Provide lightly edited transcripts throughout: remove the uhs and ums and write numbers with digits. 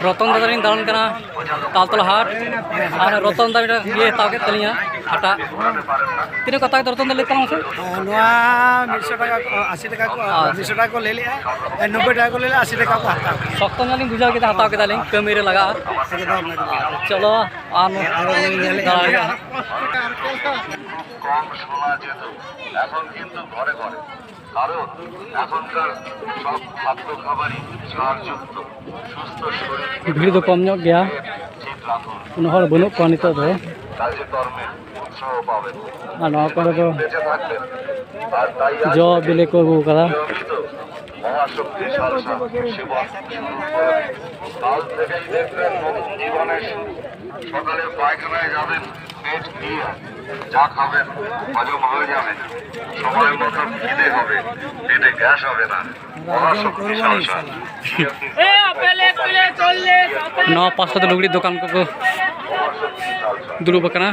रतन दादा दालन करना तालतला हाट और रतन दादा ये ताके तलिया हाटा तीन कथा रतन दादा लेता हूं से 100 টাকা 80 টাকা 200 টাকা को ले लिया 90 टाका को ले लिया 80 टाका को हाता सख्तन जालिंग बुझा के हाता के दालिंग कमेरे लगा चलो आन दाला কম শোনা যেত এখন কিন্তু ঘরে ঘরে কারণ এখনকার সব খাদ্য খাবারই সারযুক্ত সুস্থ শরীর ভিড় তো কম ᱧᱚᱜ गया ঠিক রাখুন কোনো হল বনুক কোয়া নিতᱚᱜ ᱫᱚ কাজে কর্মে উৎসাহ পাবেন আর নওয়া করে তো বেঁচে থাকবেন আর তাই আজ জ বিলে को আগু কাদা নিয়মিত মহাশক্তি সালসা সেবা শুরু করেন কাল থেকেই দেখবেন নতুন জীবনের শুরু সকালে পায়খানায় যাবেন পেট দিয়ে যা খাবেন হজম হয়ে যাবে সময় মতো খিদে হবে পেটে গ্যাস হবে না মহাশক্তি সালসা नौ 500 लुगड़ी दुकान को दुलुब कना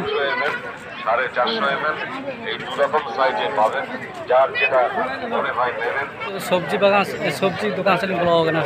450 ml এই দু রকম সাইজে পাবেন যার যেটা মনে হয় নেবেন सब्जी बागान सब्जी दुकान से बोला होगा ना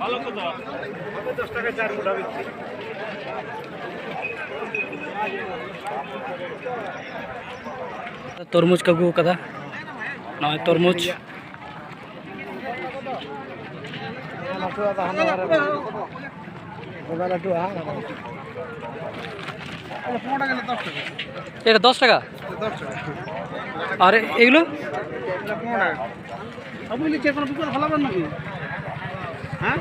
ভালো তো 10 টাকা 4 মুঠা বিক্রি तरमुज का गु कदा ना तरमुज এটা 10 টাকা আর এগুলো সবগুলি কি কোনো বিকল্প ফলাবেন নাকি হ্যাঁ